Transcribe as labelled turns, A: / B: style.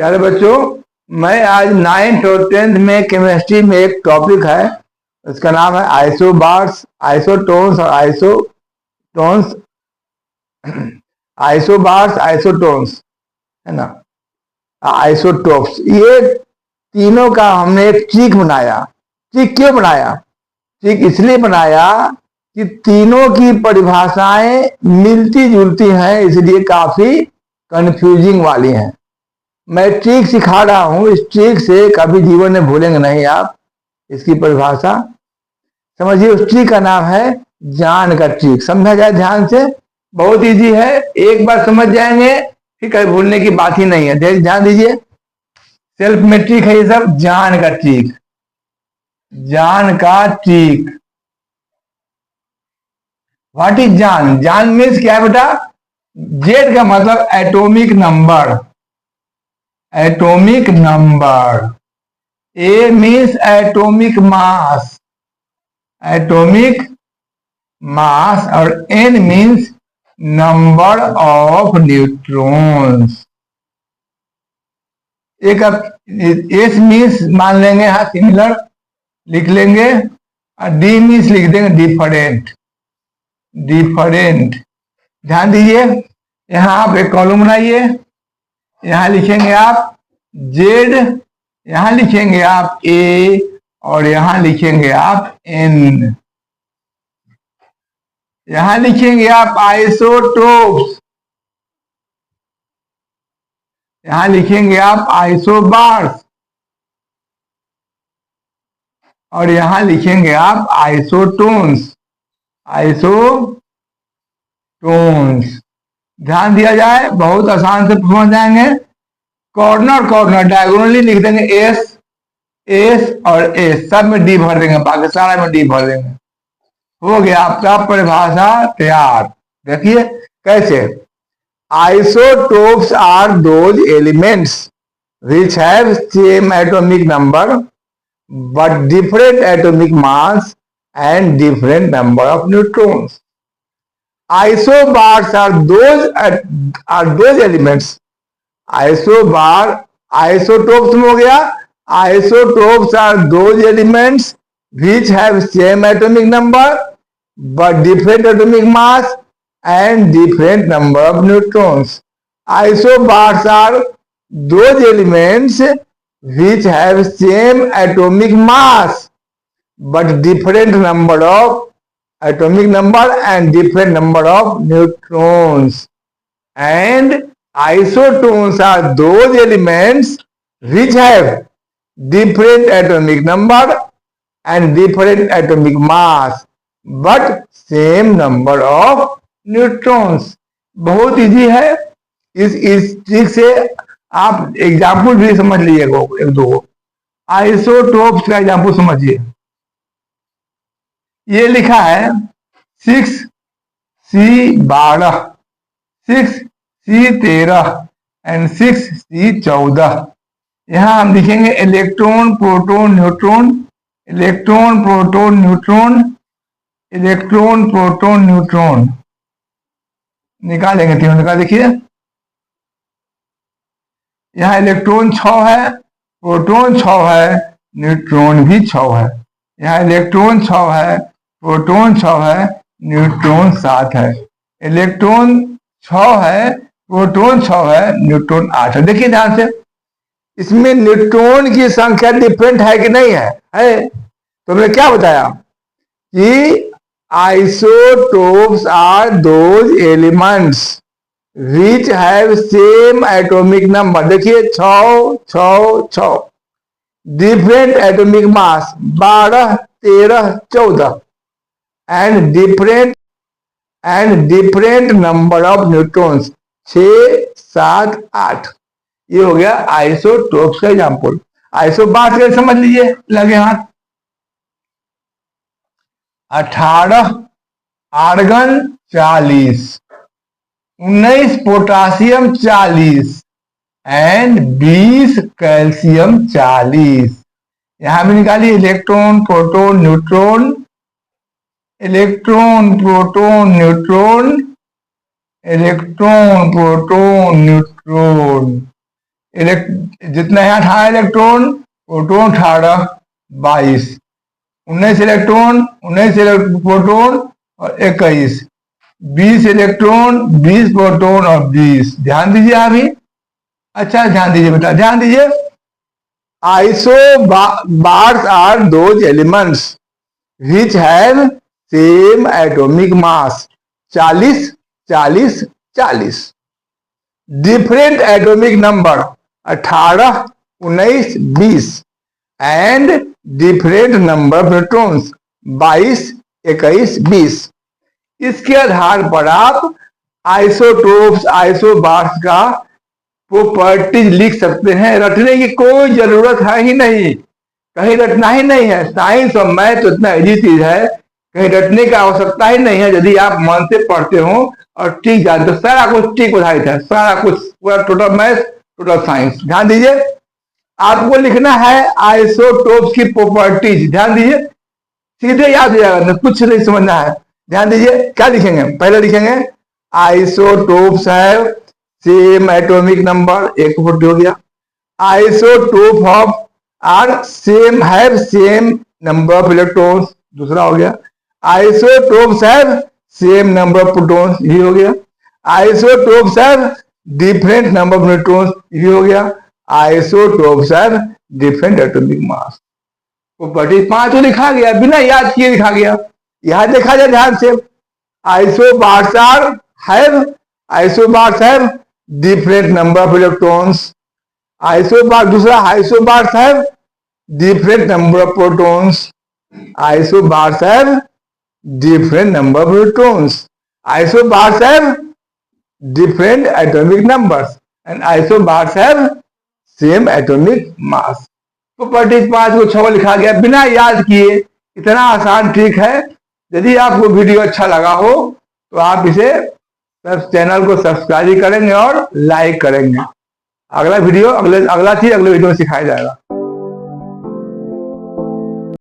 A: प्यारे बच्चों, मैं आज 9th और 10th में केमिस्ट्री में एक टॉपिक है, उसका नाम है आइसोबार्स, आइसोटोन्स और आइसोटोन्स, आइसोबार्स, आइसोटोन्स, है ना, आइसोटोप्स। ये तीनों का हमने एक ट्रिक बनाया। ट्रिक क्यों बनाया? ट्रिक इसलिए बनाया कि तीनों की परिभाषाएं मिलती जुलती हैं, इसलिए काफी कंफ्यूजिंग वाली हैं। मैं ट्रिक सिखा रहा हूं, इस ट्रिक से कभी जीवन में भूलेंगे नहीं आप इसकी परिभाषा। समझिए, उस ट्रिक का नाम है जान का ट्रिक। समझा जाए ध्यान से, बहुत इजी है, एक बार समझ जाएंगे फिर कभी भूलने की बात ही नहीं है। ध्यान दीजिए, सेल्फ में ट्रिक है ये सब। जान का ट्रिक, जान का ट्रिक। व्हाट इज जान? जान मीन्स क्या है बेटा? जेड का मतलब atomic number, atomic number. A means atomic mass, atomic mass. और N means number of neutrons. एक एस मीन्स मान लेंगे, हाँ सिमिलर लिख लेंगे, और डी मीन्स लिख देंगे डिफरेंट, डिफरेंट। ध्यान दीजिए, यहां आप एक कॉलम बनाइए, यहां लिखेंगे आप जेड, यहां लिखेंगे आप ए, और यहां लिखेंगे आप एन। यहां लिखेंगे आप आइसोटोप्स, यहां लिखेंगे आप आइसोबार्स, और यहां लिखेंगे आप आइसोटोन्स, आइसोटोन्स। ध्यान दिया जाए, बहुत आसान से समझ जाएंगे। कॉर्नर कॉर्नर डायगोनली लिख देंगे एस, एस और एस, सब में डी भर देंगे, बाकी सारा में डी भर देंगे। हो गया आपका परिभाषा तैयार। देखिए कैसे। Isotopes are those elements which have same atomic number but different atomic mass and different number of neutrons. Isobars are those elements. Isobar, isotopes में हो गया। Isotopes are those elements which have same atomic number but different atomic mass and different number of neutrons. Isobars are those elements which have same atomic mass but different number of atomic number and different number of neutrons. And isotones are those elements which have different atomic number and different atomic mass but same number of neutrons. बहुत easy है। इस trick से आप example भी समझ लीजिएगा, एक दो आइसोटोप्स का एग्जाम्पल समझिए। ये लिखा है 6C12, 6C13 एंड 6C14। यहां हम लिखेंगे electron, proton, neutron, electron, proton, neutron, electron, proton, neutron. निकालेंगे तीनों, निकाल देखिए। यहाँ इलेक्ट्रॉन 6 है, प्रोटॉन 6 है, न्यूट्रॉन भी 6 है। यहाँ इलेक्ट्रॉन 6 है, प्रोटॉन 6 है, न्यूट्रॉन 7 है। इलेक्ट्रॉन 6 है, प्रोटॉन 6 है, न्यूट्रॉन 8 है। देखिए ध्यान से, इसमें न्यूट्रॉन की संख्या डिफरेंट है कि नहीं है? तो हमने क्या बताया कि isotopes are those elements which have same atomic number। देखिए 6 6 6, different atomic mass 12 13 14 and different number of neutrons 6 7 8। ये हो गया आइसोटोप्स का एग्जाम्पल। आइसोबार्स का समझ लीजिए, लगे हाथ। 18 आर्गन 40, 19 पोटासियम 40 एंड 20 कैल्शियम 40। यहां भी निकालिए electron, proton, neutron, electron, proton, neutron, electron, proton, neutron. जितना है 18 इलेक्ट्रॉन, प्रोटॉन 18, 22, 19 इलेक्ट्रॉन, 19 प्रोटॉन और 21, 20 इलेक्ट्रॉन, 20 प्रोटॉन और 20। ध्यान दीजिए अभी। अच्छा ध्यान दीजिए बेटा, ध्यान दीजिए। Isobars are those elements which have same atomic mass 40, 40, 40, different atomic number 18, 19, 20 and different number protons 22, 21, 20। इसके आधार पर आप आइसोटोप्स, आइसोबार्स का प्रॉपर्टीज लिख सकते हैं। रटने की कोई जरूरत है ही नहीं, कहीं रटना ही नहीं है। साइंस और मैथ तो इतना इजी चीज है, कहीं रटने की आवश्यकता ही नहीं है। यदि आप मन से पढ़ते हो और ठीक जानते हो, सारा कुछ ठीक उदाहरित है, सारा कुछ, पूरा टोटल मैथ, टोटल साइंस। ध्यान दीजिए, आपको लिखना है आइसोटोप्स की प्रॉपर्टीज। ध्यान दीजिए, सीधे याद हो जाएगा, कुछ नहीं समझना है। ध्यान दीजिए, क्या लिखेंगे? पहले लिखेंगे आइसोटोप्स है सेम एटॉमिक नंबर, एक फुट हो गया। Isotope of are same have same number of electrons, दूसरा हो गया। Isotopes have same number of protons, ये हो गया। Isotopes have different number of neutrons, ये हो गया। Isotopes have different atomic mass. Property 5 लिखा गया, बिना याद किए लिखा गया। यहां देखा जाए ध्यान से, isobars are have, isobars have different number of electrons. Isobar, दूसरा isobars have different number of protons. Isobars have different number of neutrons. Isobars have different atomic numbers and isobars have same atomic mass. Property 5 को 6 लिखा गया बिना याद किए। इतना आसान trick है। यदि आपको वीडियो अच्छा लगा हो तो आप इसे चैनल को सब्सक्राइब करेंगे और लाइक करेंगे। अगला वीडियो, अगला चीज अगले वीडियो में सिखाया जाएगा।